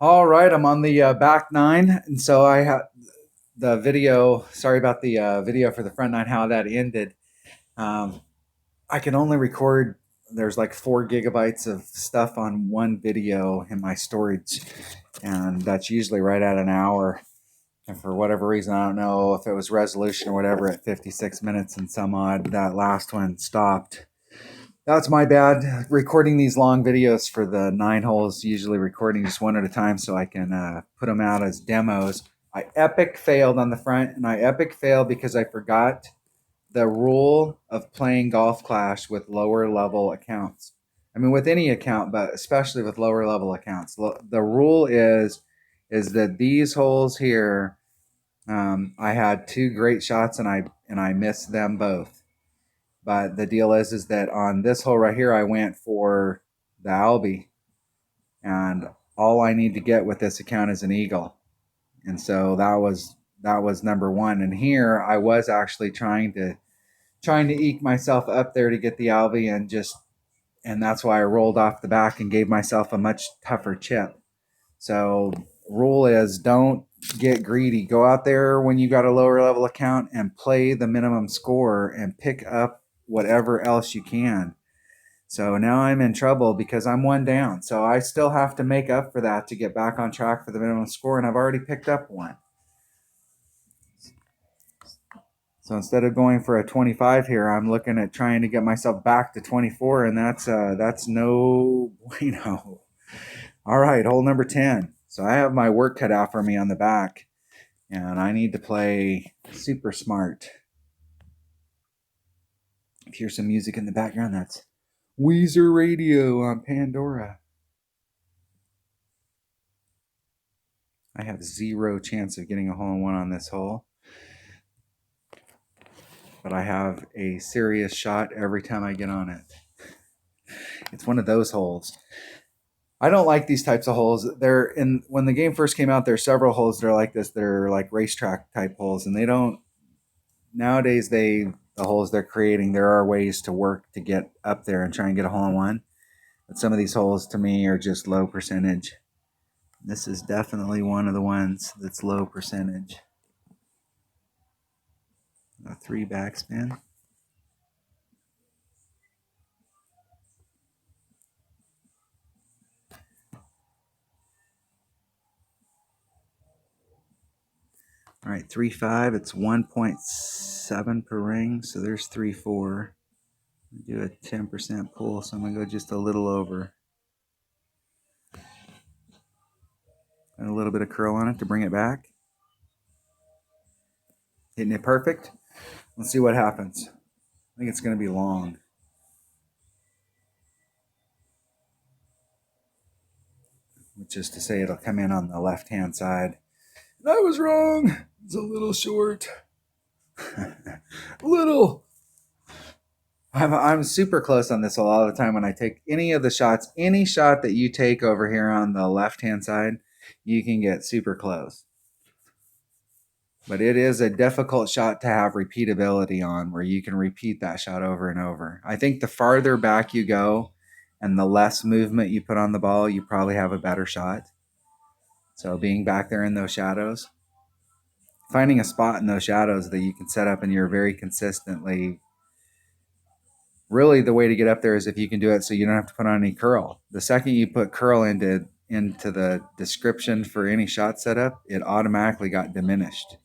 All right, I'm on the back nine, and so I had the video. Sorry about the video for the front nine, how that ended. Um, I can only record. There's like 4 gigabytes of stuff on one video in my storage, and that's usually right at an hour. And for whatever reason, I don't know if it was resolution or whatever, at 56 minutes and some odd, that last one stopped. That's my bad. Recording these long videos for the 9 holes, usually recording just one at a time so I can put them out as demos. I epic failed on the front, and I epic failed because I forgot the rule of playing Golf Clash with lower level accounts. I mean, with any account, but especially with lower level accounts. The rule is that these holes here, I had two great shots and I missed them both. But the deal is that on this hole right here, I went for the Albie, and all I need to get with this account is an eagle, and so that was number one. And here I was actually trying to eke myself up there to get the Albie, and that's why I rolled off the back and gave myself a much tougher chip. So rule is don't get greedy. Go out there when you got a lower level account and play the minimum score and pick up whatever else you can. So now I'm in trouble because I'm one down. So I still have to make up for that to get back on track for the minimum score, and I've already picked up one. So instead of going for a 25 here, I'm looking at trying to get myself back to 24, and that's no bueno. All right, hole number 10. So I have my work cut out for me on the back, and I need to play super smart. If you hear some music in the background, that's Weezer Radio on Pandora. I have zero chance of getting a hole in one on this hole, but I have a serious shot every time I get on it. It's one of those holes. I don't like these types of holes. When the game first came out, there's several holes that are like this. They're like racetrack type holes, and they don't nowadays. The holes they're creating, there are ways to work to get up there and try and get a hole in one. But some of these holes to me are just low percentage. This is definitely one of the ones that's low percentage. A 3 backspin. All right, 3.5. It's 1.7 per ring, so there's 3.4. Do a 10% pull, so I'm gonna go just a little over. And a little bit of curl on it to bring it back. Hitting it perfect. Let's see what happens. I think it's gonna be long. Which is to say it'll come in on the left-hand side. And I was wrong. It's a little short. Little. I'm super close on this hole all the time when I take any of the shots. Any shot that you take over here on the left-hand side, you can get super close. But it is a difficult shot to have repeatability on, where you can repeat that shot over and over. I think the farther back you go and the less movement you put on the ball, you probably have a better shot. So being back there in those shadows, finding a spot in those shadows that you can set up and you're very consistently, really the way to get up there is if you can do it so you don't have to put on any curl. The second you put curl into the description for any shot setup, it automatically got diminished.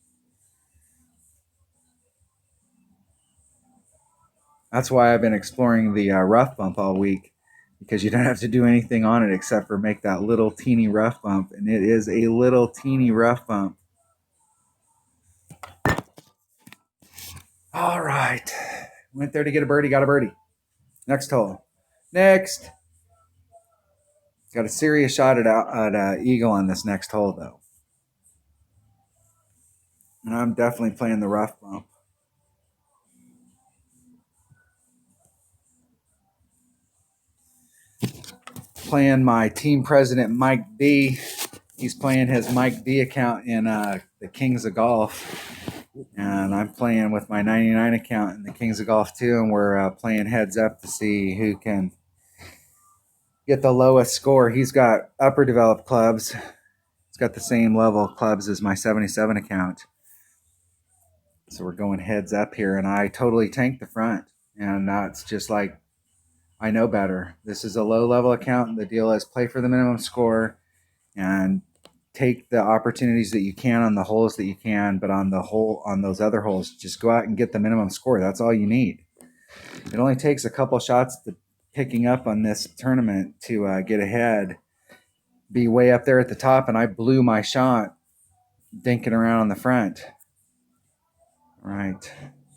That's why I've been exploring the rough bump all week, because you don't have to do anything on it except for make that little teeny rough bump, and it is a little teeny rough bump. All right, went there to get a birdie, got a birdie. Next hole. Next. Got a serious shot at eagle on this next hole, though. And I'm definitely playing the rough bump. Playing my team president, Mike D. He's playing his Mike D account in the Kings of Golf. And I'm playing with my 99 account in the Kings of Golf too. And we're playing heads up to see who can get the lowest score. He's got upper developed clubs, It's got the same level of clubs as my 77 account. So we're going heads up here, and I totally tanked the front. And that's just like, I know better. This is a low level account. The deal is play for the minimum score and take the opportunities that you can on the holes that you can, but on those other holes, just go out and get the minimum score. That's all you need. It only takes a couple shots to picking up on this tournament to get ahead, be way up there at the top, and I blew my shot dinking around on the front. All right,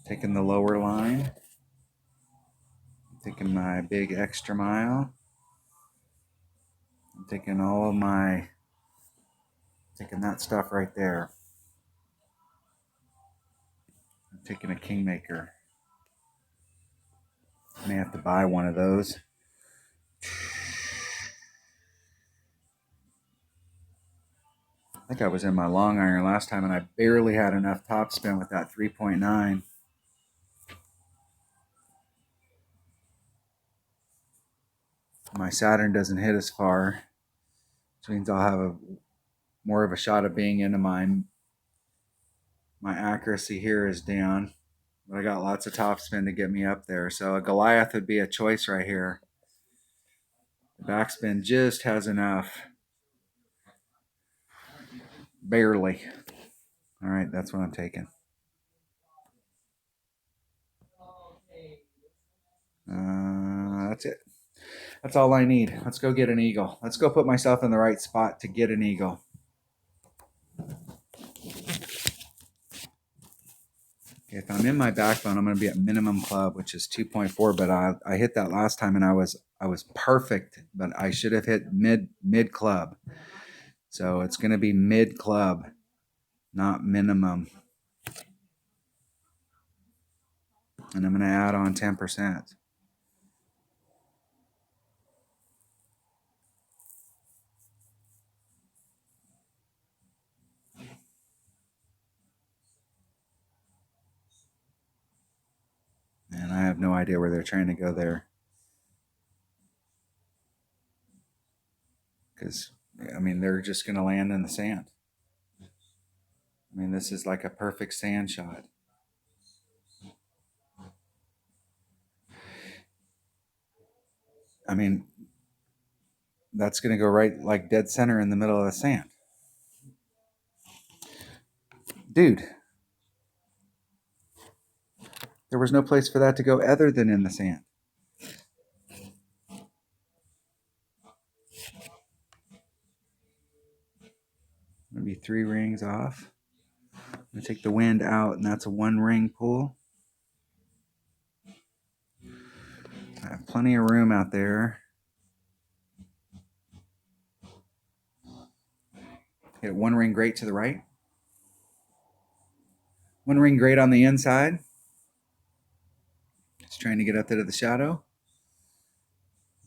taking the lower line, taking my big extra mile, I'm taking all of my, taking that stuff right there. I'm taking a Kingmaker. I may have to buy one of those. I think I was in my long iron last time, and I barely had enough topspin with that 3.9. My Saturn doesn't hit as far, which means I'll have more of a shot of being into my accuracy here is down, but I got lots of topspin to get me up there. So a Goliath would be a choice right here. The backspin just has enough. Barely. All right, that's what I'm taking. That's it. That's all I need. Let's go get an eagle. Let's go put myself in the right spot to get an eagle. Okay, if I'm in my backbone, I'm going to be at minimum club, which is 2.4. But I hit that last time, and I was perfect. But I should have hit mid club. So it's going to be mid club, not minimum. And I'm going to add on 10%. And I have no idea where they're trying to go there. Because, I mean, they're just going to land in the sand. I mean, this is like a perfect sand shot. I mean, that's going to go right like dead center in the middle of the sand. Dude, there was no place for that to go other than in the sand. Maybe 3 rings off. I'm going to take the wind out, and that's a 1 ring pull. I have plenty of room out there. Hit 1 ring great to the right. 1 ring great on the inside. Just trying to get up there to the shadow.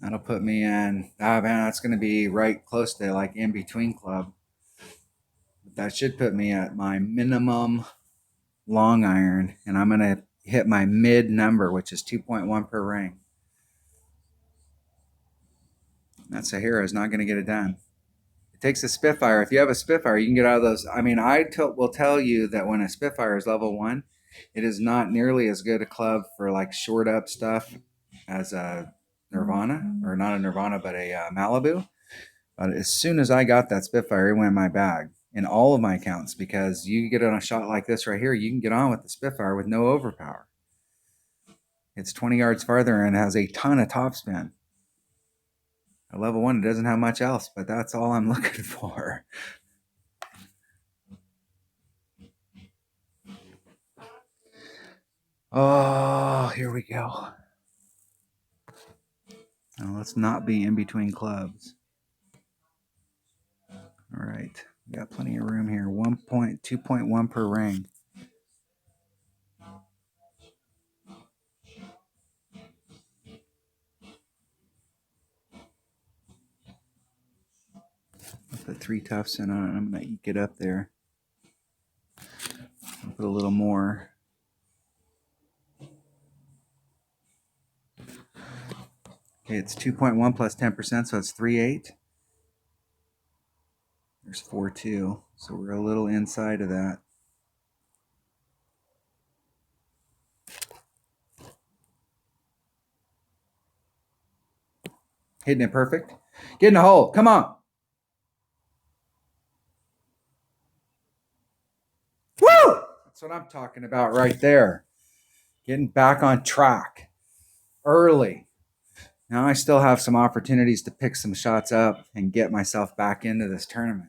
That'll put me in, man, that's going to be right close to like in between club. But that should put me at my minimum long iron, and I'm going to hit my mid number, which is 2.1 per ring. That Sahara is not going to get it done. It takes a Spitfire. If you have a Spitfire, you can get out of those. I mean, will tell you that when a Spitfire is level 1, it is not nearly as good a club for like short up stuff as a Nirvana, or not a Nirvana, but a Malibu. But as soon as I got that Spitfire, it went in my bag in all of my accounts, because you get on a shot like this right here, you can get on with the Spitfire with no overpower. It's 20 yards farther and has a ton of topspin. At level 1, it doesn't have much else, but that's all I'm looking for. Oh, here we go. Now let's not be in between clubs. All right, we got plenty of room here. 2.1 per ring. I'll put 3 tufts in on it. I'm gonna eke it up there. I'll put a little more. Okay, it's 2.1 plus 10%, so it's 3.8. There's 4-2, so we're a little inside of that. Hitting it perfect. Get in the hole. Come on. Woo! That's what I'm talking about right there. Getting back on track early. Now I still have some opportunities to pick some shots up and get myself back into this tournament.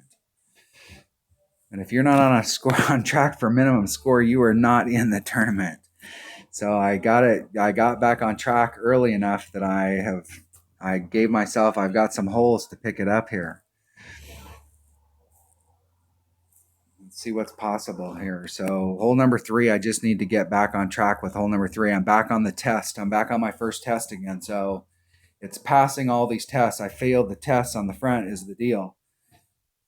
And if you're not on a score on track for minimum score, you are not in the tournament. So I got back on track early enough that I gave myself, I've got some holes to pick it up here. Let's see what's possible here. So hole number 3, I just need to get back on track with hole number 3. I'm back on the test. I'm back on my first test again. So it's passing all these tests. I failed the tests on the front is the deal.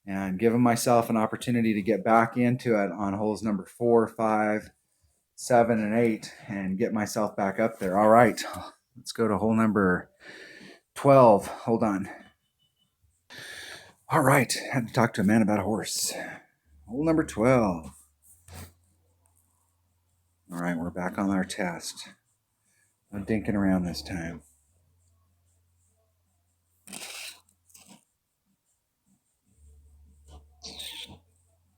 And giving myself an opportunity to get back into it on holes number 4, 5, 7, and 8 and get myself back up there. All right, let's go to hole number 12. Hold on. All right, I had to talk to a man about a horse. Hole number 12. All right, we're back on our test. No dinking around this time.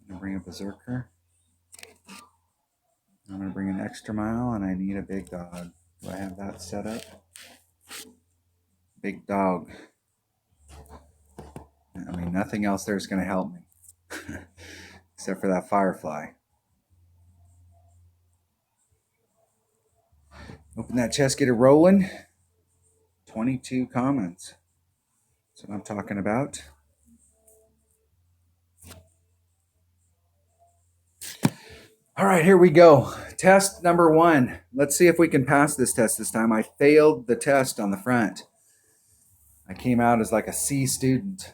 I'm gonna bring a berserker. I'm gonna bring an extra mile, and I need a big dog. Do I have that set up? Big dog. I mean, nothing else there is gonna help me, except for that firefly. Open that chest, get it rolling. 22 comments. That's what I'm talking about. All right, here we go. Test number 1. Let's see if we can pass this test this time. I failed the test on the front. I came out as like a C student.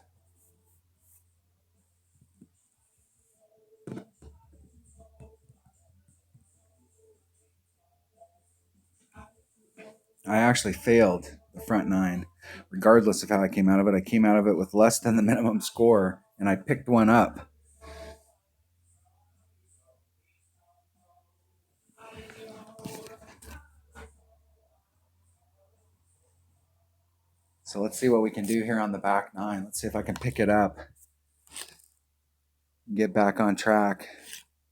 I actually failed the front 9, regardless of how I came out of it. I came out of it with less than the minimum score, and I picked one up. So let's see what we can do here on the back 9. Let's see if I can pick it up, get back on track.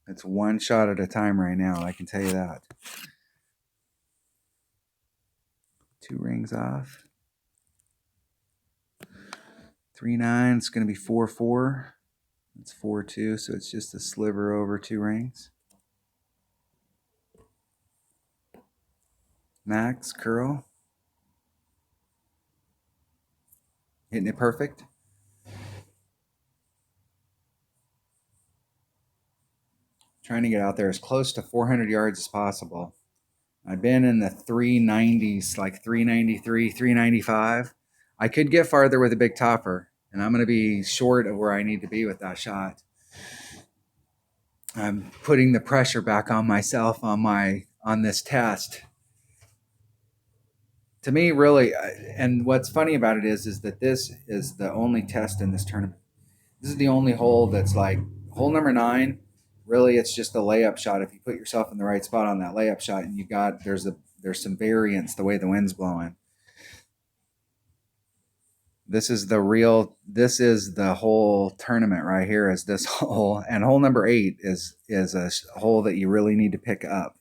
It's one shot at a time right now, I can tell you that. 2 rings off. 3-9, it's going to be 4-4. It's 4-2, so it's just a sliver over 2 rings. Max, curl. Hitting it perfect. Trying to get out there as close to 400 yards as possible. I've been in the 390s, like 393, 395. I could get farther with a big topper, and I'm going to be short of where I need to be with that shot. I'm putting the pressure back on myself on this test. To me, really, and what's funny about it is that this is the only test in this tournament. This is the only hole that's like hole number 9. Really, it's just a layup shot. If you put yourself in the right spot on that layup shot, and there's some variance the way the wind's blowing. This is the whole tournament right here. Is this hole, and hole number 8 is a hole that you really need to pick up.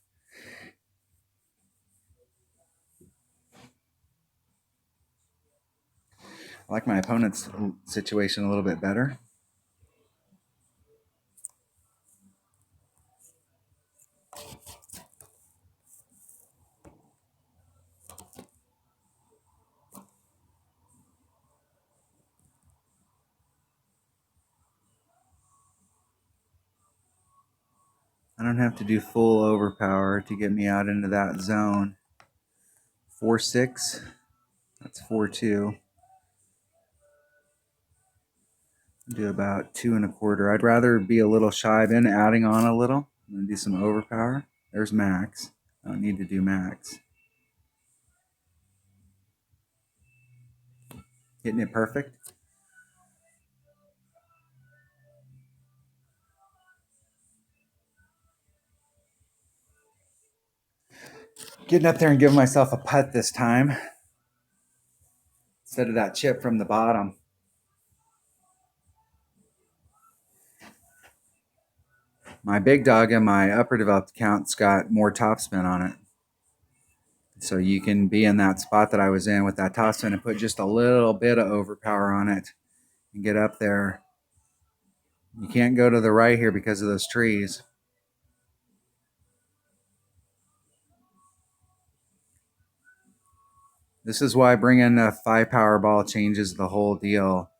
I like my opponent's situation a little bit better. I don't have to do full overpower to get me out into that zone. 4-6. That's 4-2. Do about 2 1/4. I'd rather be a little shy than adding on a little. I'm going to do some overpower. There's max. I don't need to do max. Hitting it perfect. Getting up there and giving myself a putt this time instead of that chip from the bottom. My big dog and my upper developed account's got more topspin on it. So you can be in that spot that I was in with that topspin and put just a little bit of overpower on it and get up there. You can't go to the right here because of those trees. This is why bringing a 5-power ball changes the whole deal.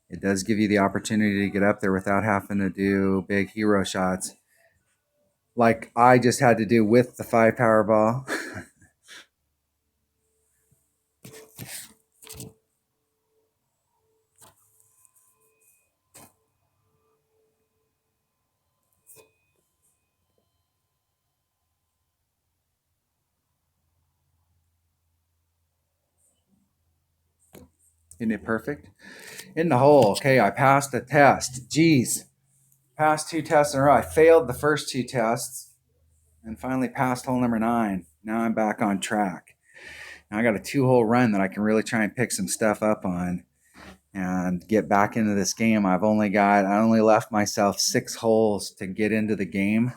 It does give you the opportunity to get up there without having to do big hero shots like I just had to do with the 5-power ball. Isn't it perfect? In the hole. Okay, I passed the test. Jeez. Passed 2 tests in a row. I failed the first 2 tests and finally passed hole number 9. Now I'm back on track. Now I got a 2-hole run that I can really try and pick some stuff up on and get back into this game. I only left myself 6 holes to get into the game,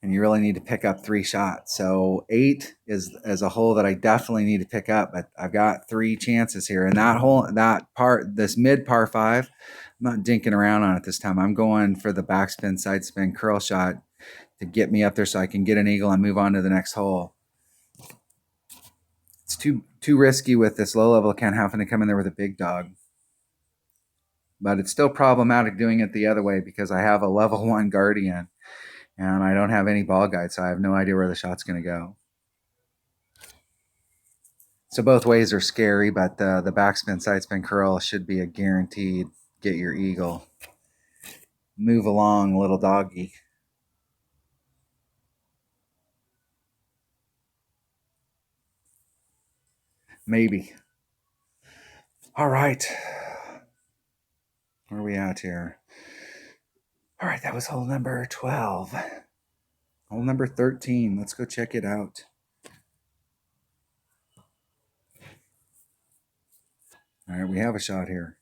and you really need to pick up 3 shots. So 8 is a hole that I definitely need to pick up, but I've got 3 chances here. And this mid par 5, I'm not dinking around on it this time. I'm going for the backspin, side spin, curl shot to get me up there so I can get an eagle and move on to the next hole. It's too risky with this low level account having to come in there with a big dog. But it's still problematic doing it the other way because I have a level 1 guardian and I don't have any ball guide, so I have no idea where the shot's going to go. So both ways are scary, but the backspin, side spin, curl should be a guaranteed get your eagle. Move along, little doggy. Maybe. All right. Where are we at here? All right, that was hole number 12. Hole number 13. Let's go check it out. All right, we have a shot here.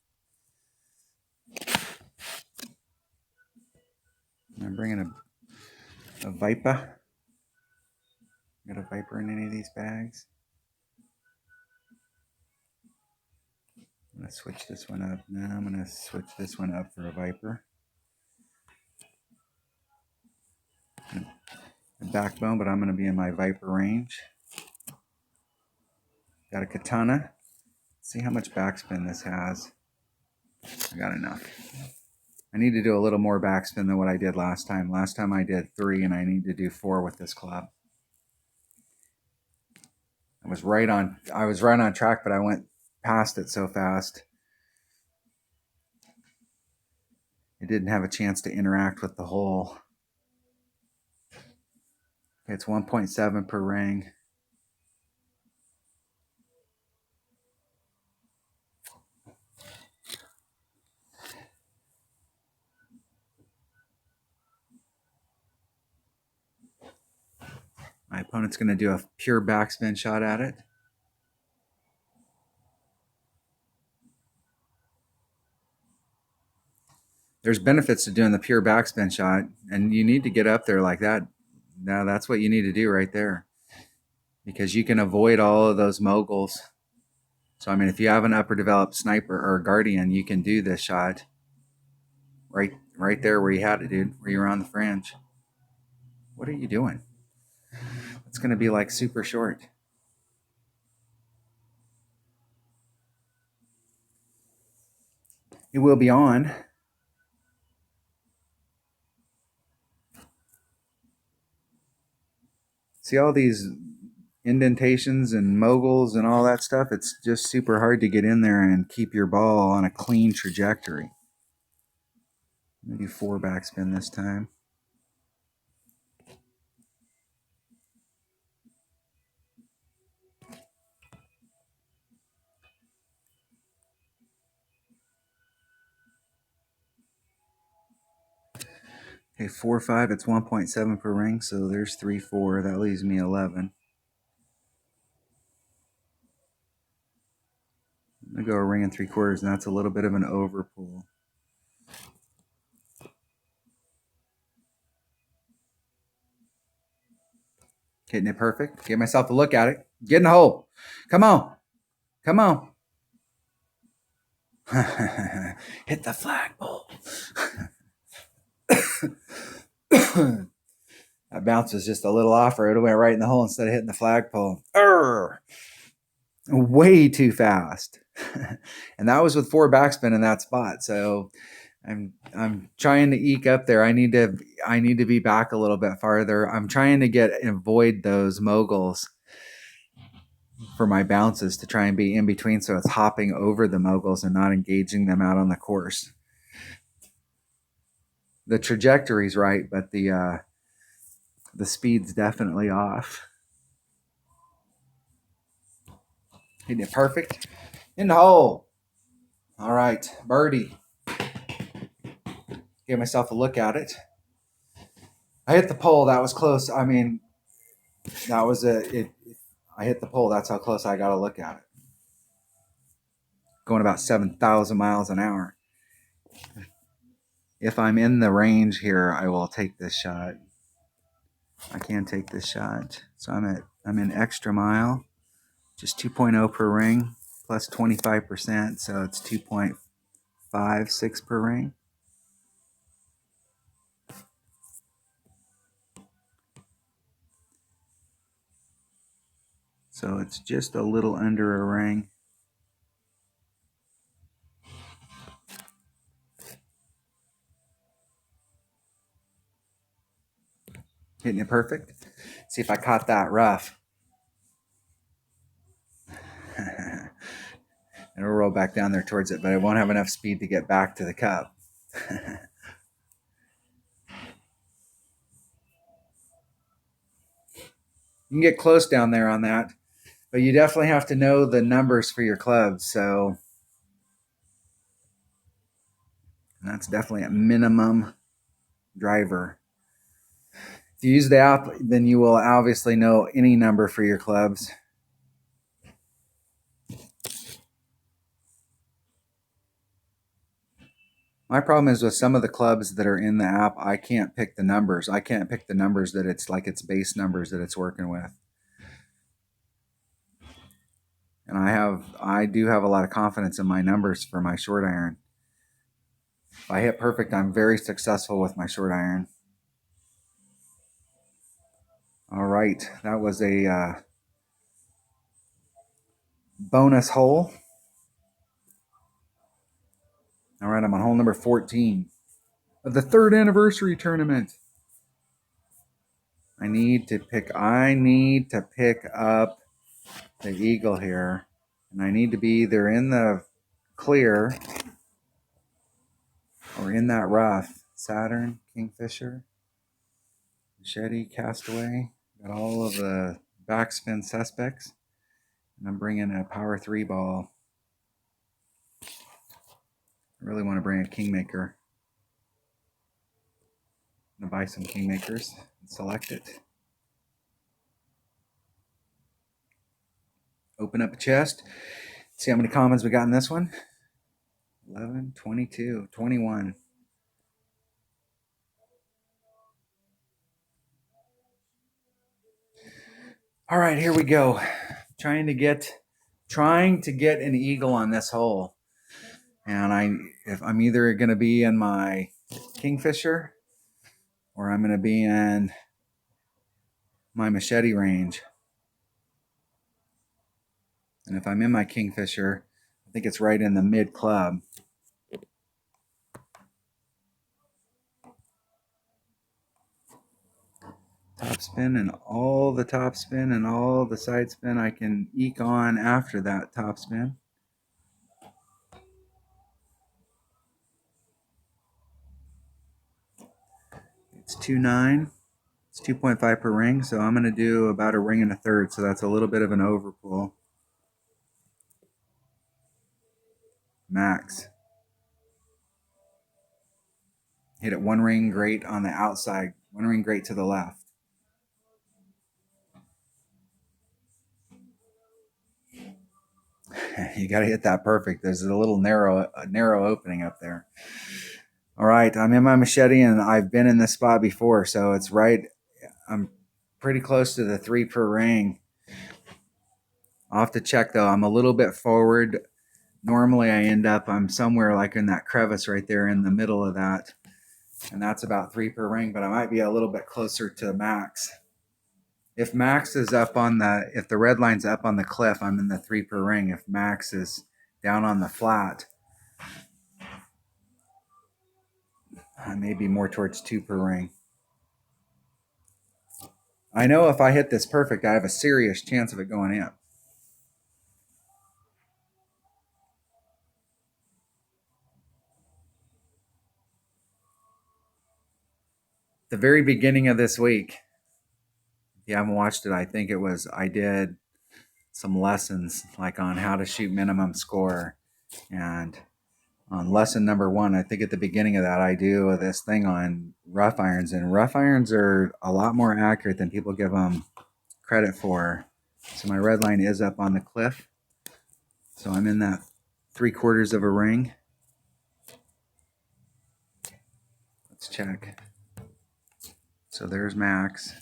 I'm bringing a Viper. Got a Viper in any of these bags? I'm going to switch this one up. Now I'm going to switch this one up for a Viper. A backbone, but I'm going to be in my Viper range. Got a Katana. See how much backspin this has. I got enough. I need to do a little more backspin than what I did last time. Last time I did 3 and I need to do 4 with this club. I was right on track, but I went past it so fast. It didn't have a chance to interact with the hole. It's 1.7 per ring. My opponent's going to do a pure backspin shot at it. There's benefits to doing the pure backspin shot, and you need to get up there like that. Now that's what you need to do right there, because you can avoid all of those moguls. So I mean, if you have an upper developed sniper or guardian, you can do this shot right there where you had it, dude, where you're on the fringe. What are you doing? It's going to be like super short. It will be on. See all these indentations and moguls and all that stuff? It's just super hard to get in there and keep your ball on a clean trajectory. Maybe 4 backspin this time. Okay, 4, 5, it's 1.7 per ring, so there's 3, 4. That leaves me 11. I'm going to go a ring and 3/4, and that's a little bit of an overpull. Hitting it perfect. Give myself a look at it. Get in the hole. Come on. Come on. Hit the flagpole. That bounce was just a little off, or it went right in the hole instead of hitting the flagpole. Way too fast. And that was with 4 backspin in that spot. So I'm trying to eke up there. I need to be back a little bit farther. I'm trying to avoid those moguls for my bounces, to try and be in between, so it's hopping over the moguls and not engaging them out on the course. The trajectory's right, but the speed's definitely off. Hitting it perfect. In the hole. All right, birdie. Give myself a look at it. I hit the pole. That was close. I mean, that was I hit the pole. That's how close I got to look at it. Going about 7,000 miles an hour. If I'm in the range here, I will take this shot. I can take this shot. So I'm in extra mile, just 2.0 per ring, plus 25%. So it's 2.56 per ring. So it's just a little under a ring. Hitting it perfect. See if I caught that rough. It'll roll back down there towards it, but I won't have enough speed to get back to the cup. You can get close down there on that, but you definitely have to know the numbers for your clubs. So that's definitely a minimum driver. If you use the app, then you will obviously know any number for your clubs. My problem is with some of the clubs that are in the app, I can't pick the numbers. I can't pick the numbers that it's like it's base numbers that it's working with. And I do have a lot of confidence in my numbers for my short iron. If I hit perfect, I'm very successful with my short iron. All right, that was a bonus hole. All right, I'm on hole number 14 of the 3rd anniversary tournament. I need to pick up the eagle here, and I need to be either in the clear or in that rough. Saturn, Kingfisher, Machete, Castaway. Got all of the backspin suspects, and I'm bringing a power 3 ball. I really want to bring a Kingmaker. I'm going to buy some Kingmakers and select it. Open up a chest. See how many commons we got in this one. 11, 22, 21. All right, here we go. Trying to get an eagle on this hole. And if I'm either going to be in my Kingfisher or I'm going to be in my Machete range. And if I'm in my Kingfisher, I think it's right in the mid club. Top spin and all the top spin and all the side spin I can eke on after that top spin. It's 2.9. It's 2.5 per ring, so I'm going to do about a ring and a third, so that's a little bit of an overpull. Max. Hit it 1 ring great on the outside, 1 ring great to the left. You got to hit that perfect. There's a little narrow opening up there. All right, I'm in my machete, and I've been in this spot before, so it's right. I'm pretty close to the 3 per ring. I'll have to check though. I'm a little bit forward. Normally I'm somewhere like in that crevice right there in the middle of that. And that's about 3 per ring, but I might be a little bit closer to max. If max is up on if the red line's up on the cliff, I'm in the 3 per ring. If max is down on the flat, I may be more towards 2 per ring. I know if I hit this perfect, I have a serious chance of it going in. The very beginning of this week, if you haven't watched it, I think I did some lessons like on how to shoot minimum score. And on lesson number 1, I think at the beginning of that, I do this thing on rough irons. And rough irons are a lot more accurate than people give them credit for. So my red line is up on the cliff. So I'm in that 3/4 of a ring. Let's check. So there's max.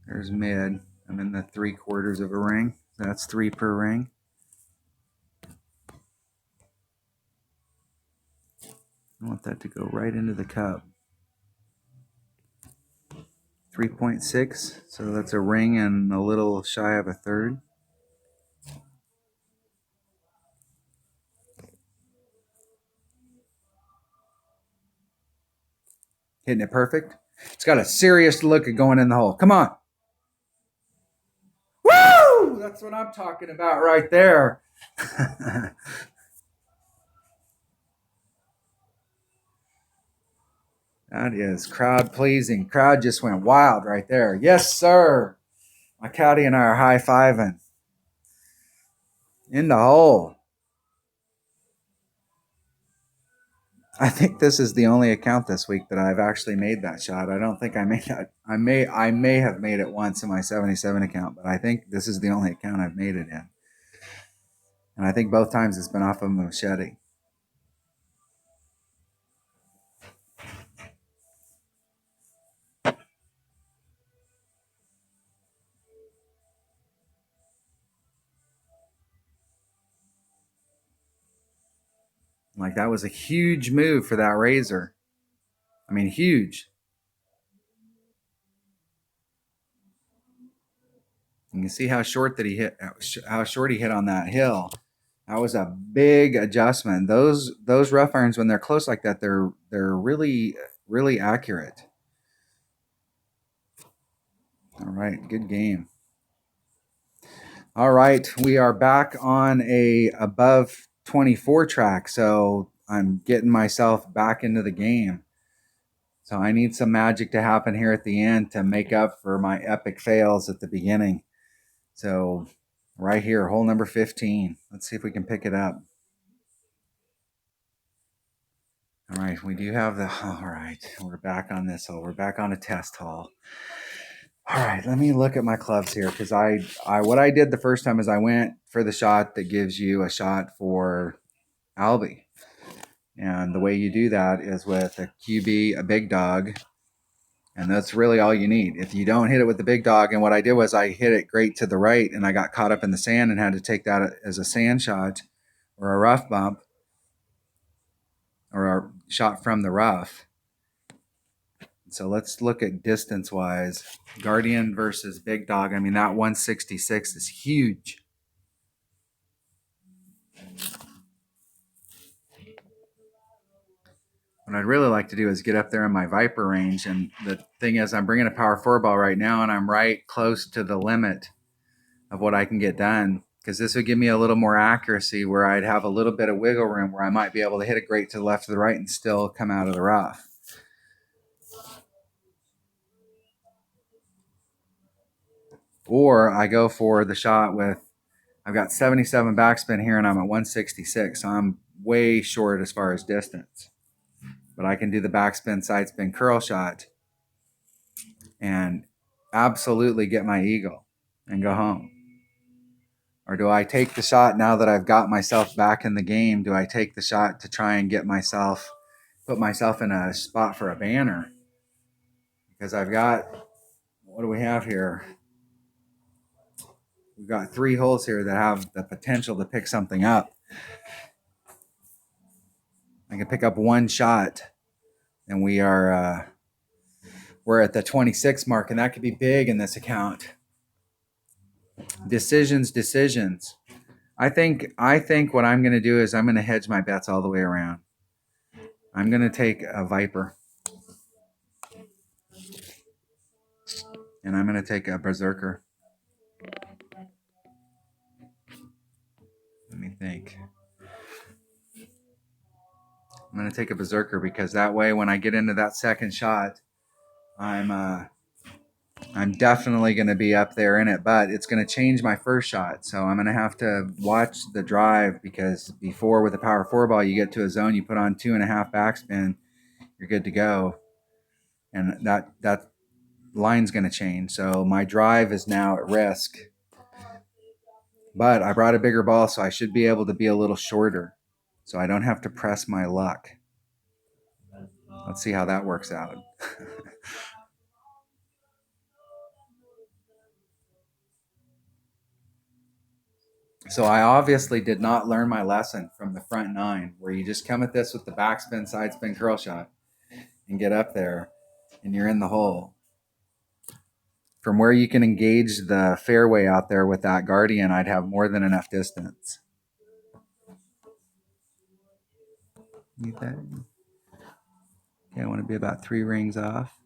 There's mid. I'm in the 3/4 of a ring. That's 3 per ring. I want that to go right into the cup. 3.6. So that's a ring and a little shy of a third. Hitting it perfect. It's got a serious look at going in the hole. Come on. Woo! That's what I'm talking about right there. That is crowd pleasing. Crowd just went wild right there. Yes, sir. My caddy and I are high-fiving. In the hole. I think this is the only account this week that I've actually made that shot. I don't think I made that. I may have made it once in my 77 account, but I think this is the only account I've made it in. And I think both times it's been off of a machete. Like, that was a huge move for that razor. I mean, huge. You can see how short he hit on that hill. That was a big adjustment. Those rough irons, when they're close like that, they're really, really accurate. All right, good game. All right, we are back on a above 24 track, so I'm getting myself back into the game. So I need some magic to happen here at the end to make up for my epic fails at the beginning. So right here, hole number 15. Let's see if we can pick it up. All right, we do have all right, we're back on this hole. We're back on a test hole. All right, let me look at my clubs here, because what I did the first time is I went for the shot that gives you a shot for Albie. And the way you do that is with a QB, a big dog, and that's really all you need. If you don't hit it with the big dog, and what I did was I hit it great to the right, and I got caught up in the sand and had to take that as a sand shot or a rough bump or a shot from the rough. So let's look at distance-wise. Guardian versus Big Dog. I mean, that 166 is huge. What I'd really like to do is get up there in my Viper range. And the thing is, I'm bringing a power 4 ball right now, and I'm right close to the limit of what I can get done, because this would give me a little more accuracy where I'd have a little bit of wiggle room where I might be able to hit it great to the left or the right and still come out of the rough. Or I go for the shot with, I've got 77 backspin here and I'm at 166. So I'm way short as far as distance. But I can do the backspin, side spin, curl shot and absolutely get my eagle and go home. Or do I take the shot now that I've got myself back in the game? Do I take the shot to try and put myself in a spot for a banner? Because I've got, what do we have here? We've got 3 holes here that have the potential to pick something up. I can pick up 1 shot, and we're at the 26 mark, and that could be big in this account. Decisions. I think what I'm going to do is I'm going to hedge my bets all the way around. I'm going to take a Viper, and I'm going to take a Berserker. Let me think. I'm going to take a Berserker because that way when I get into that second shot, I'm definitely going to be up there in it, but it's going to change my first shot. So I'm going to have to watch the drive, because before with the power 4 ball, you get to a zone, you put on 2.5 backspin, you're good to go. And that line's going to change. So my drive is now at risk, but I brought a bigger ball, so I should be able to be a little shorter, so I don't have to press my luck. Let's see how that works out. So I obviously did not learn my lesson from the front 9, where you just come at this with the backspin, side spin, curl shot, and get up there, and you're in the hole. From where you can engage the fairway out there with that Guardian, I'd have more than enough distance. Okay, I want to be about 3 rings off.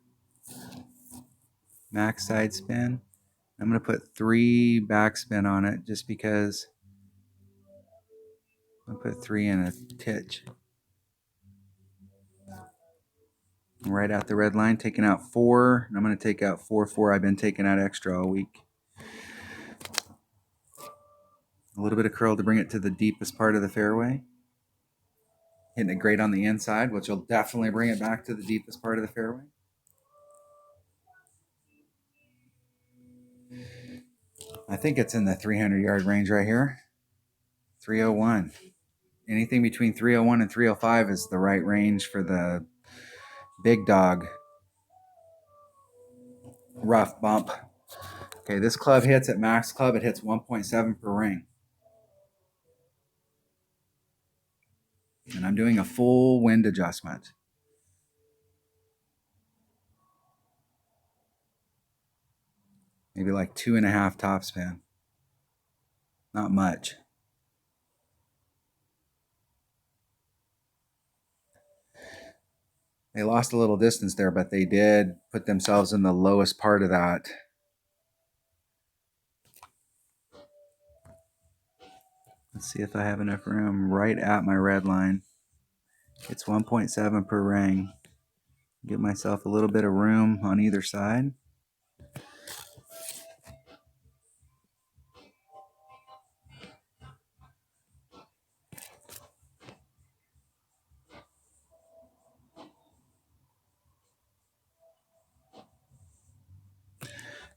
Max side spin. I'm going to put 3 backspin on it just because I'll put 3 in a titch. Right out the red line, taking out 4. And I'm going to take out 4. I've been taking out extra all week. A little bit of curl to bring it to the deepest part of the fairway. Hitting it great on the inside, which will definitely bring it back to the deepest part of the fairway. I think it's in the 300-yard range right here. 301. Anything between 301 and 305 is the right range for the big dog rough bump. Okay, this club hits at max club. It hits 1.7 per ring. And I'm doing a full wind adjustment. Maybe like 2.5 topspin. Not much. They lost a little distance there, but they did put themselves in the lowest part of that. Let's see if I have enough room right at my red line. It's 1.7 per ring. Give myself a little bit of room on either side.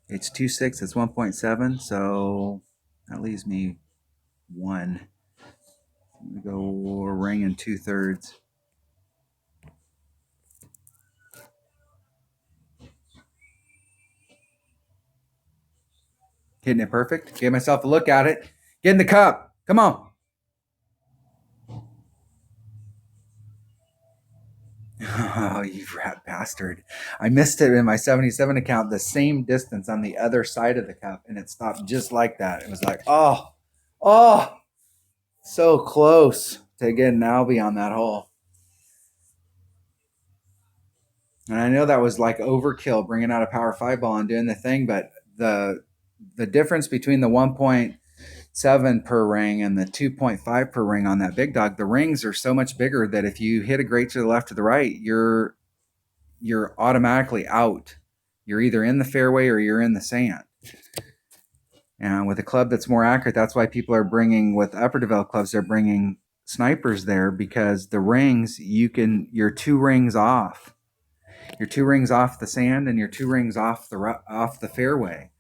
It's 2.6, it's 1.7, so that leaves me 1. I'm gonna go a ring and 2/3. Hitting it perfect. Gave myself a look at it. Get in the cup. Come on. Oh, you rat bastard. I missed it in my 77 account, the same distance on the other side of the cup, and it stopped just like that. It was like, oh, so close to getting Albie on that hole. And I know that was like overkill, bringing out a power 5 ball and doing the thing, but the difference between the 1.7 per ring and the 2.5 per ring on that big dog, the rings are so much bigger that if you hit a great to the left or the right, you're automatically out. You're either in the fairway or you're in the sand. And with a club that's more accurate, that's why people are bringing, with upper developed clubs, they're bringing snipers there, because the rings, you're 2 rings off. You're 2 rings off the sand and you're 2 rings off the fairway.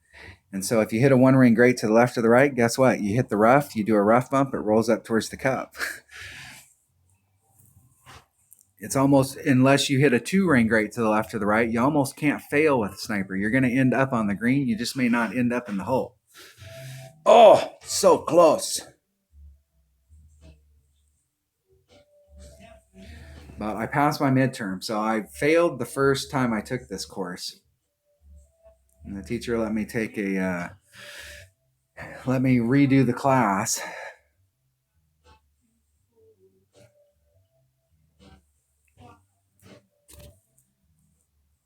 And so if you hit a one ring great to the left or the right, guess what? You hit the rough, you do a rough bump, it rolls up towards the cup. It's almost, unless you hit a two ring great to the left or the right, you almost can't fail with a sniper. You're going to end up on the green. You just may not end up in the hole. Oh, so close. But I passed my midterm, so I failed the first time I took this course. And the teacher let me take let me redo the class.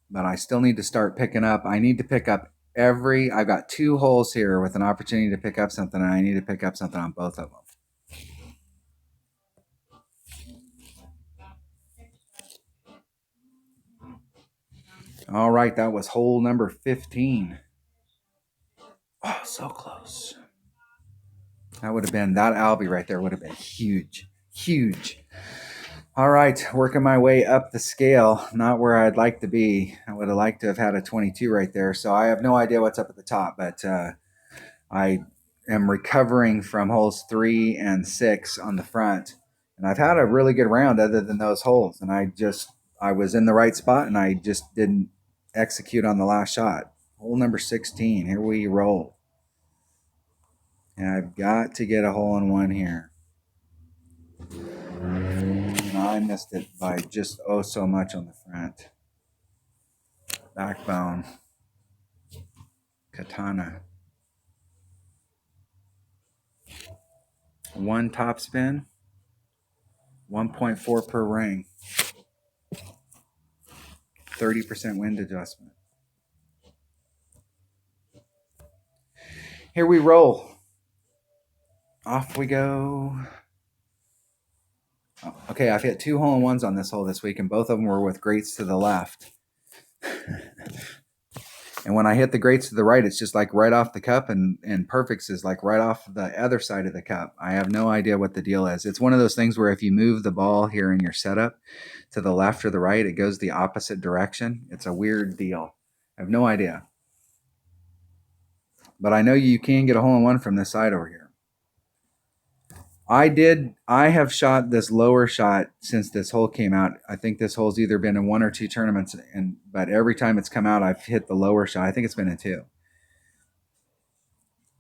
But I still need to start picking up. I need to pick up I've got 2 holes here with an opportunity to pick up something, and I need to pick up something on both of them. All right, that was hole number 15. Oh, so close. That would have been, that Albie right there would have been huge, huge. All right, working my way up the scale, not where I'd like to be. I would have liked to have had a 22 right there. So I have no idea what's up at the top, but I am recovering from holes 3 and 6 on the front. And I've had a really good round other than those holes. And I was in the right spot and I just didn't execute on the last shot. Hole number 16, here we roll. And I've got to get a hole in one here. And I missed it by just so much on the front. Backbone. Katana. 1 top spin. 1.4 per ring. 30% wind adjustment. Here we roll. Off we go. Oh, okay, I've hit 2 hole-in-ones on this hole this week, and both of them were with greats to the left. And when I hit the greats to the right, it's just like right off the cup, and perfects is like right off the other side of the cup. I have no idea what the deal is. It's one of those things where if you move the ball here in your setup to the left or the right, it goes the opposite direction. It's a weird deal. I have no idea. But I know you can get a hole-in-one from this side over here. I have shot this lower shot since this hole came out. I think this hole's either been in 1 or 2 tournaments, but every time it's come out, I've hit the lower shot. I think it's been in 2.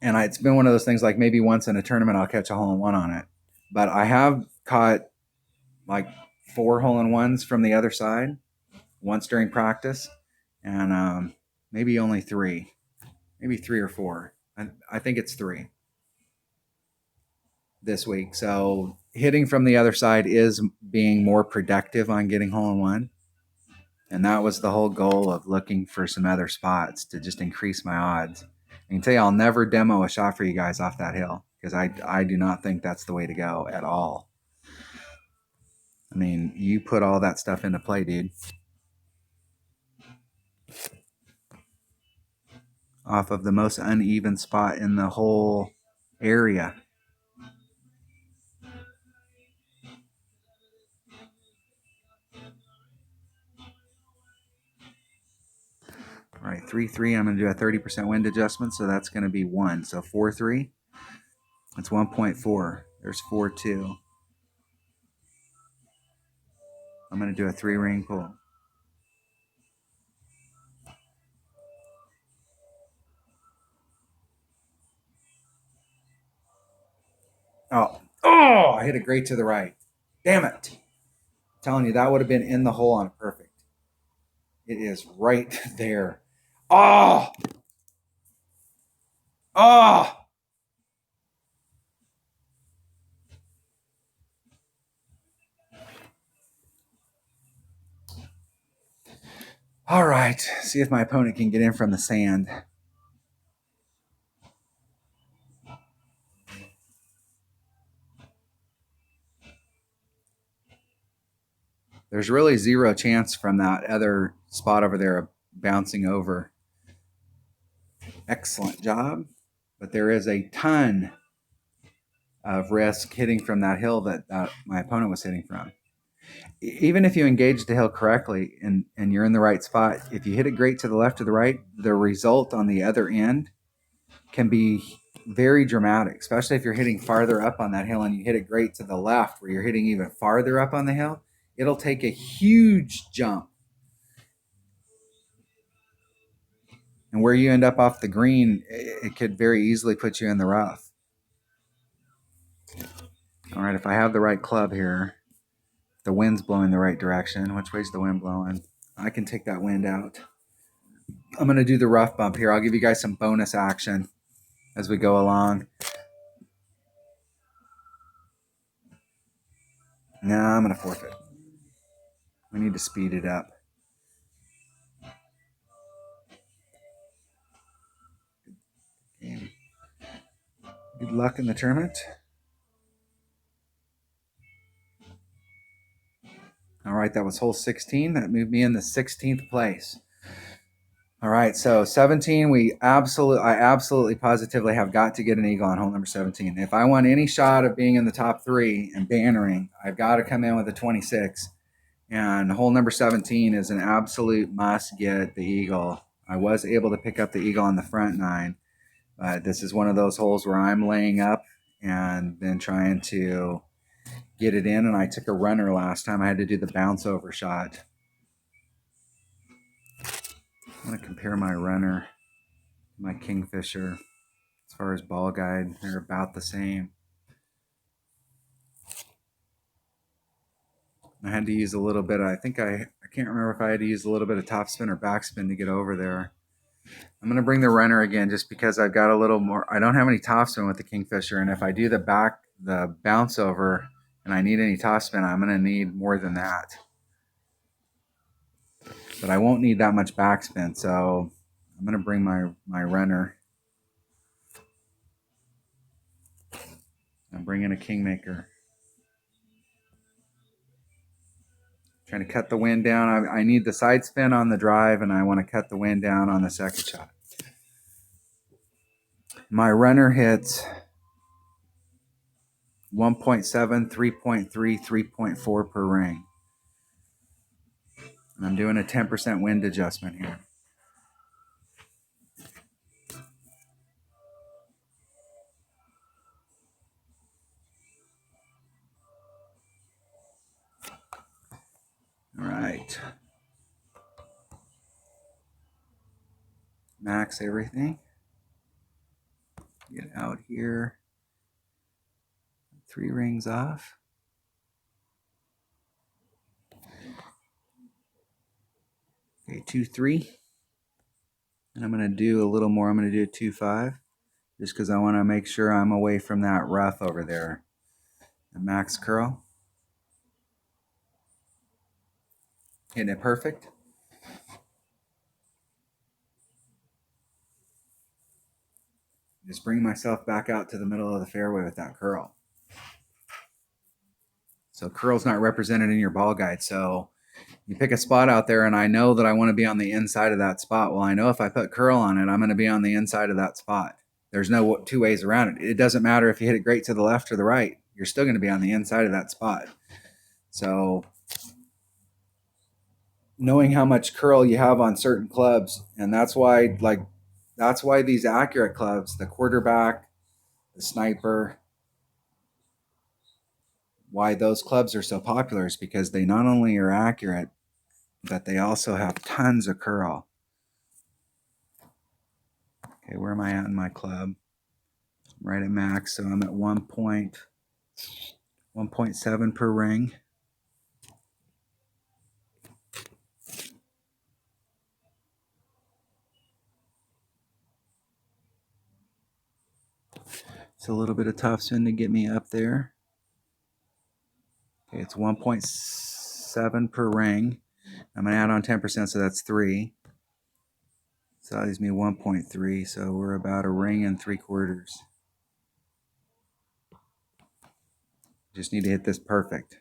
And it's been one of those things like maybe once in a tournament I'll catch a hole-in-one on it. But I have caught like 4 hole-in-ones from the other side once during practice, and maybe only 3. Maybe 3 or 4. I think it's 3 this week. So hitting from the other side is being more productive on getting hole-in-one. And that was the whole goal of looking for some other spots to just increase my odds. I can tell you I'll never demo a shot for you guys off that hill because I do not think that's the way to go at all. I mean, you put all that stuff into play, dude. Off of the most uneven spot in the whole area. All right, 3-3. I'm going to do a 30% wind adjustment, so that's going to be 1. So 4-3. That's 1.4. There's 4-2. I'm going to do a 3-ring pull. Oh, I hit a great to the right. Damn it. I'm telling you, that would have been in the hole on perfect. It is right there. Oh! Oh! All right. See if my opponent can get in from the sand. There's really 0 chance from that other spot over there of bouncing over. Excellent job. But there is a ton of risk hitting from that hill that my opponent was hitting from. Even if you engage the hill correctly and you're in the right spot, if you hit it great to the left or the right, the result on the other end can be very dramatic, especially if you're hitting farther up on that hill and you hit it great to the left where you're hitting even farther up on the hill. It'll take a huge jump. And where you end up off the green, it could very easily put you in the rough. All right, if I have the right club here, the wind's blowing the right direction. Which way's the wind blowing? I can take that wind out. I'm going to do the rough bump here. I'll give you guys some bonus action as we go along. No, I'm going to forfeit. We need to speed it up. Good luck in the tournament. All right, that was hole 16. That moved me in the 16th place. All right, so 17, I absolutely positively have got to get an eagle on hole number 17. If I want any shot of being in the top 3 and bannering, I've got to come in with a 26. And hole number 17 is an absolute must get the eagle. I was able to pick up the eagle on the front 9, but this is one of those holes where I'm laying up and then trying to get it in. And I took a runner last time. I had to do the bounce over shot. I'm going to compare my runner to my Kingfisher. As far as ball guide, they're about the same. I had to use a little bit. I can't remember if I had to use a little bit of topspin or backspin to get over there. I'm going to bring the runner again just because I've got a little more. I don't have any topspin with the Kingfisher, and if I do the bounce over and I need any topspin, I'm going to need more than that. But I won't need that much backspin, so I'm going to bring my runner. I'm bringing a Kingmaker. Trying to cut the wind down. I need the side spin on the drive, and I want to cut the wind down on the second shot. My runner hits 1.7, 3.3, 3.4 per ring. And I'm doing a 10% wind adjustment here. All right. Max everything. Get out here. 3 rings off. Okay, 2, 3. And I'm going to do a little more. I'm going to do a 2, 5. Just because I want to make sure I'm away from that rough over there. The max curl. Hitting it perfect. Just bring myself back out to the middle of the fairway with that curl. So curl's not represented in your ball guide. So you pick a spot out there, and I know that I want to be on the inside of that spot. Well, I know if I put curl on it, I'm going to be on the inside of that spot. There's no 2 ways around it. It doesn't matter if you hit it great to the left or the right. You're still going to be on the inside of that spot. So knowing how much curl you have on certain clubs, and that's why these accurate clubs, the quarterback, the sniper, why those clubs are so popular is because they not only are accurate, but they also have tons of curl. Okay, where am I at in my club? I'm right at max, so I'm at 1.7 per ring. It's a little bit of topspin to get me up there. Okay, it's 1.7 per ring. I'm going to add on 10%, so that's 3. So that leaves me 1.3, so we're about a ring and 3/4. Just need to hit this perfect.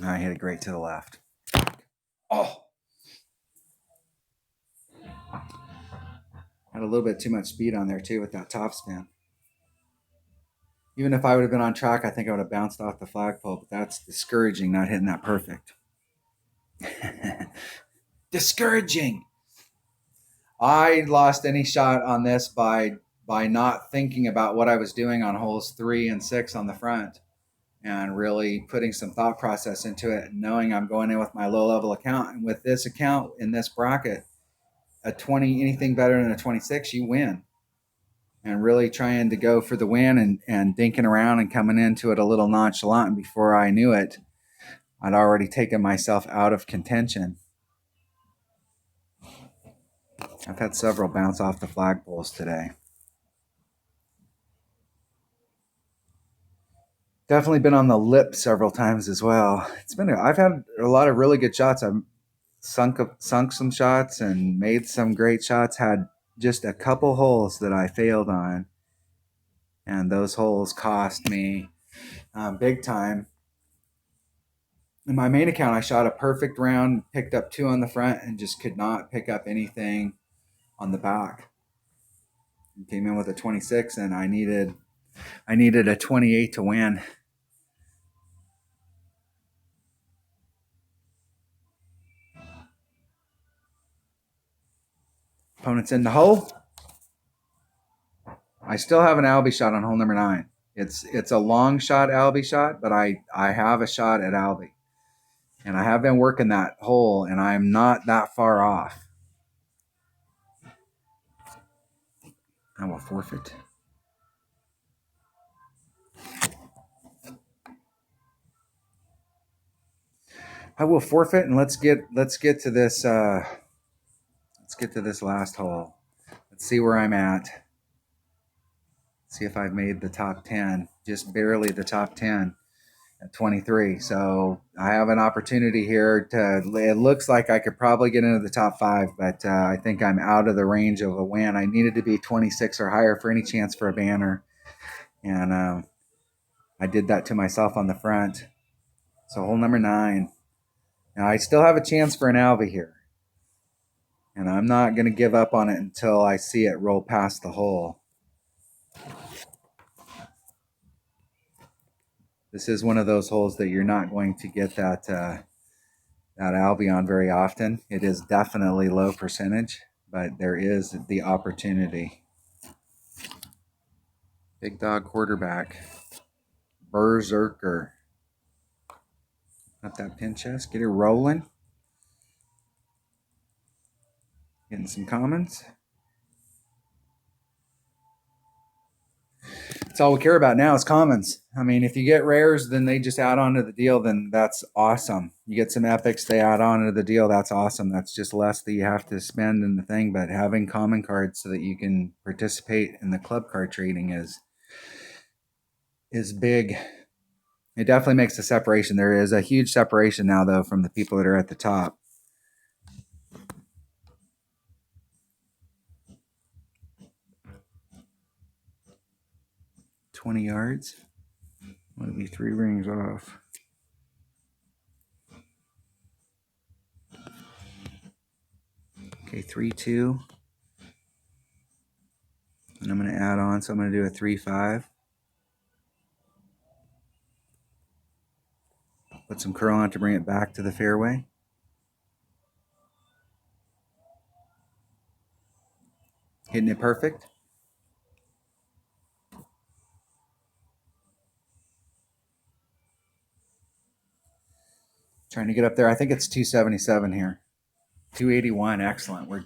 I hit it great to the left. Oh! Had a little bit too much speed on there too with that topspin. Even if I would have been on track, I think I would have bounced off the flagpole, but that's discouraging not hitting that perfect. discouraging. I lost any shot on this by not thinking about what I was doing on holes 3 and 6 on the front, and really putting some thought process into it, knowing I'm going in with my low level account. And with this account in this bracket, a 20, anything better than a 26, you win. And really trying to go for the win and dinking around and coming into it a little nonchalant. And before I knew it, I'd already taken myself out of contention. I've had several bounce off the flagpoles today. Definitely been on the lip several times as well. I've had a lot of really good shots. I've sunk some shots and made some great shots. Had just a couple holes that I failed on, and those holes cost me big time. In my main account, I shot a perfect round, picked up 2 on the front, and just could not pick up anything on the back. Came in with a 26, and I needed a 28 to win. Opponent's in the hole. I still have an Albie shot on hole number 9. It's a long shot Albie shot, but I have a shot at Albie. And I have been working that hole, and I'm not that far off. I will forfeit. I will forfeit, and let's get to this last hole. Let's see where I'm at. See if I've made the top 10, just barely the top 10 at 23. So I have an opportunity here it looks like I could probably get into the top 5, but I think I'm out of the range of a win. I needed to be 26 or higher for any chance for a banner. And I did that to myself on the front. So hole number 9. Now I still have a chance for an Albie here. And I'm not going to give up on it until I see it roll past the hole. This is one of those holes that you're not going to get that Albie on very often. It is definitely low percentage, but there is the opportunity. Big dog quarterback. Berserker. Not that pin chest. Get it rolling. Getting some commons. That's all we care about now is commons. I mean, if you get rares, then they just add on to the deal, then that's awesome. You get some epics, they add on to the deal, that's awesome. That's just less that you have to spend in the thing, but having common cards so that you can participate in the club card trading is big. It definitely makes a separation. There is a huge separation now, though, from the people that are at the top. $20 yards. Would be 3 rings off. Okay, 3-2. And I'm going to add on, so I'm going to do a 3-5. Put some curl on to bring it back to the fairway. Hitting it perfect. Trying to get up there. I think it's 277 here. 281, excellent. I'm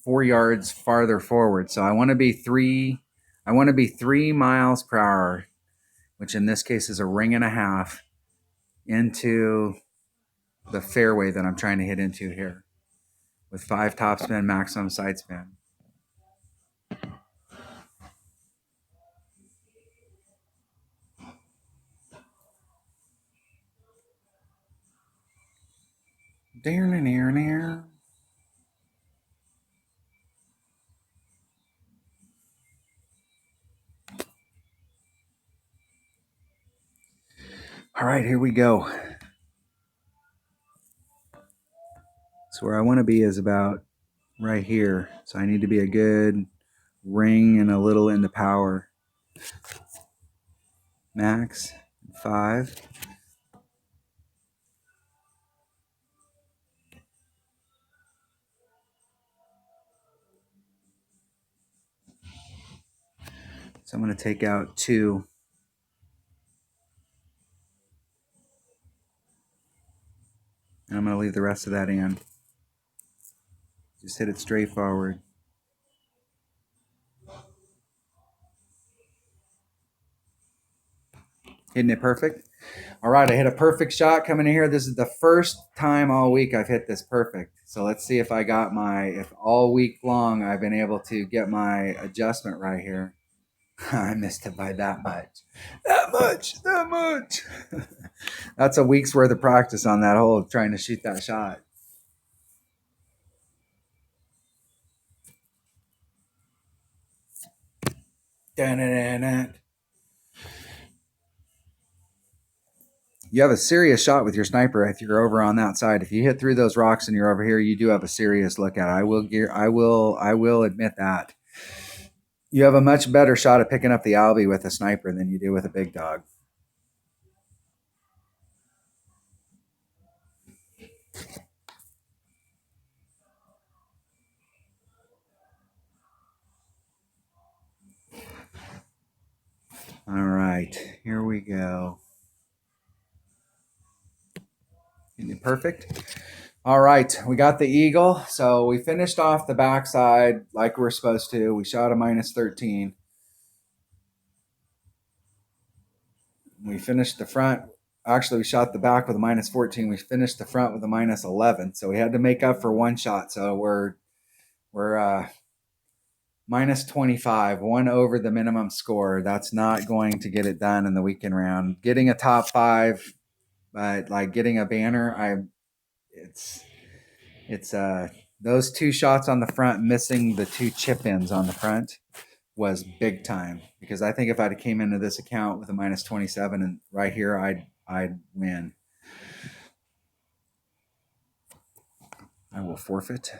4 yards farther forward. So I want to be 3 miles per hour, which in this case is a ring and a half, into the fairway that I'm trying to hit into here with 5 topspin, maximum side spin. Near. All right, here we go. So where I want to be is about right here. So I need to be a good ring and a little into power. Max 5. So I'm going to take out 2. And I'm going to leave the rest of that in. Just hit it straight forward. Hitting it perfect. All right, I hit a perfect shot coming in here. This is the first time all week I've hit this perfect. So let's see if I got if all week long I've been able to get my adjustment right here. I missed it by that much. That much. That's a week's worth of practice on that hole, trying to shoot that shot. You have a serious shot with your sniper if you're over on that side. If you hit through those rocks and you're over here, you do have a serious look at it. I will admit that. You have a much better shot at picking up the Albie with a sniper than you do with a big dog. All right, here we go. Perfect. All right, we got the eagle. So we finished off the backside like we're supposed to. We shot a -13. We finished the front. Actually, we shot the back with a -14. We finished the front with a -11. So we had to make up for one shot. So we're -25, one over the minimum score. That's not going to get it done in the weekend round. Getting a top 5, but like getting a banner, it's those 2 shots on the front, missing the 2 chip ins on the front was big time, because I think if I'd came into this account with a -27 and right here, I'd win. I will forfeit.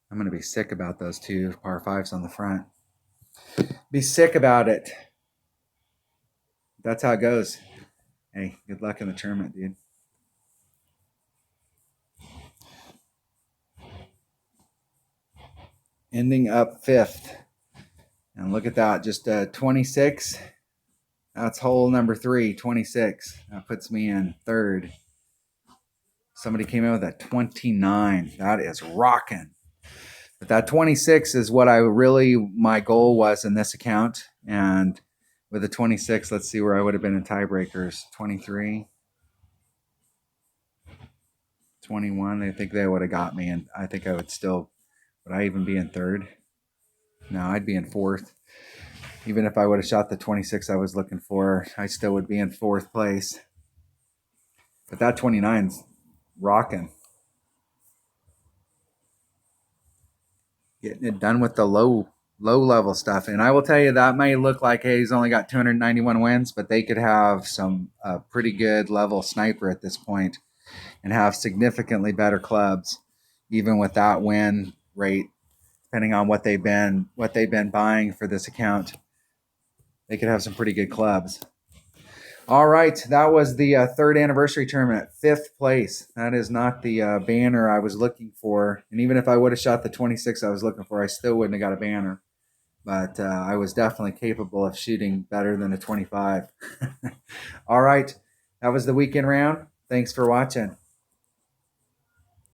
I'm going to be sick about those 2 par 5s on the front. Be sick about it. That's how it goes. Hey, good luck in the tournament, dude. Ending up 5th. And look at that, just 26. That's hole number 3, 26. That puts me in 3rd. Somebody came in with a 29. That is rocking. But that 26 is what my goal was in this account. And with a 26, let's see where I would have been in tiebreakers. 23, 21. I think they would have got me, and I think I would I even be in 3rd? No, I'd be in 4th. Even if I would have shot the 26 I was looking for, I still would be in 4th place. But that 29's rocking. Getting it done with the low level stuff. And I will tell you, that may look like, hey, he's only got 291 wins, but they could have some pretty good level sniper at this point and have significantly better clubs, even with that win rate, depending on what they've been buying for this account. They could have some pretty good clubs. All right, that was the 3rd anniversary tournament, 5th place. That is not the banner I was looking for. And even if I would have shot the 26 I was looking for, I still wouldn't have got a banner. But I was definitely capable of shooting better than a 25. All right, that was the weekend round. Thanks for watching.